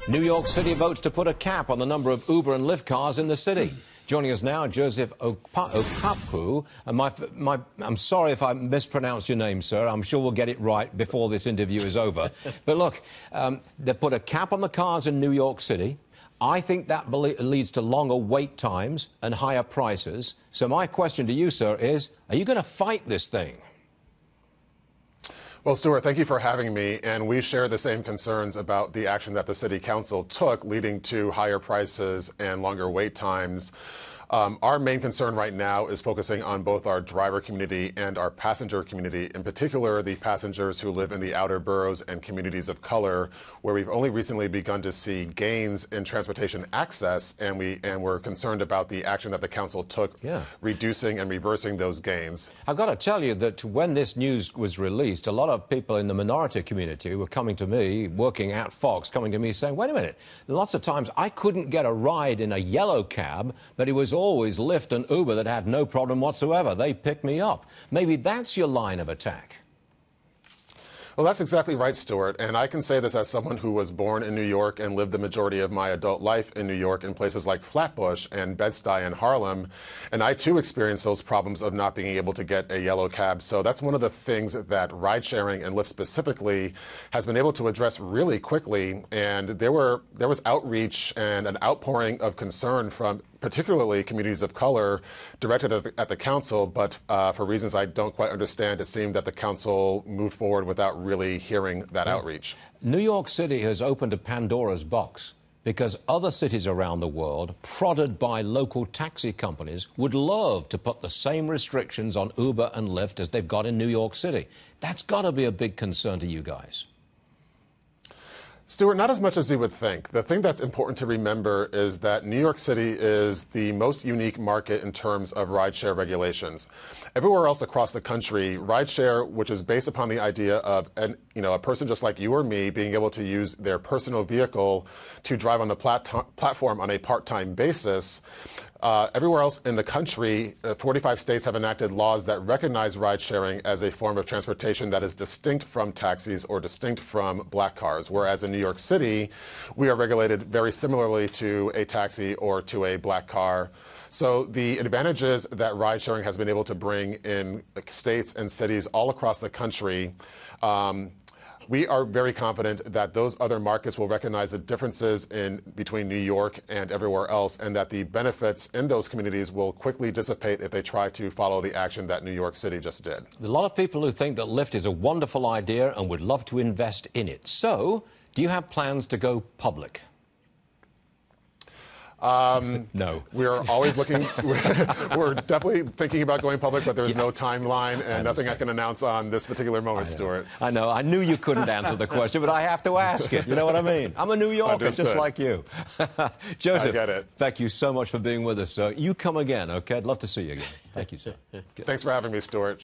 New York City votes to put a cap on the number of Uber and Lyft cars in the city. Joining us now, Joseph Okpaku. I'm sorry if I mispronounced your name, sir. I'm sure we'll get it right before this interview is over. But look, they put a cap on the cars in New York City. I think that leads to longer wait times and higher prices. So my question to you, sir, is, are you going to fight this thing? Well, Stuart, thank you for having me. And we share the same concerns about the action that the City Council took, leading to higher prices and longer wait times. Our main concern right now is focusing on both our driver community and our passenger community, in particular the passengers who live in the outer boroughs and communities of color, where we've only recently begun to see gains in transportation access, and we're concerned about the action that the council took, reducing and reversing those gains. I've got to tell you that when this news was released, a lot of people in the minority community were coming to me, working at Fox, coming to me saying, wait a minute, lots of times I couldn't get a ride in a yellow cab, but it was always Lyft and Uber that had no problem whatsoever. They picked me up. Maybe that's your line of attack. Well, that's exactly right, Stuart. And I can say this as someone who was born in New York and lived the majority of my adult life in New York in places like Flatbush and Bed-Stuy and Harlem. And I, too, experienced those problems of not being able to get a yellow cab. So that's one of the things that ride-sharing and Lyft specifically has been able to address really quickly. And there was outreach and an outpouring of concern from particularly communities of color, directed at the council, but for reasons I don't quite understand, it seemed that the council moved forward without really hearing that outreach. New York City has opened a Pandora's box because other cities around the world, prodded by local taxi companies, would love to put the same restrictions on Uber and Lyft as they've got in New York City. That's got to be a big concern to you guys. Stuart, not as much as you would think. The thing that's important to remember is that New York City is the most unique market in terms of rideshare regulations. Everywhere else across the country, rideshare, which is based upon the idea of a person just like you or me being able to use their personal vehicle to drive on the platform on a part-time basis, everywhere else in the country, 45 states have enacted laws that recognize ride-sharing as a form of transportation that is distinct from taxis or distinct from black cars, whereas in New York City, we are regulated very similarly to a taxi or to a black car. So the advantages that ride-sharing has been able to bring in states and cities all across the country, we are very confident that those other markets will recognize the differences between New York and everywhere else, and that the benefits in those communities will quickly dissipate if they try to follow the action that New York City just did. There's a lot of people who think that Lyft is a wonderful idea and would love to invest in it. So, do you have plans to go public? No. We're always looking, we're definitely thinking about going public, but there's no timeline and nothing I can announce on this particular moment, Stuart. I know. I knew you couldn't answer the question, but I have to ask it. You know what I mean? I'm a New Yorker, just like you. Joseph, I get it. Thank you so much for being with us. You come again, okay? I'd love to see you again. Thank you, sir. Thanks for having me, Stuart.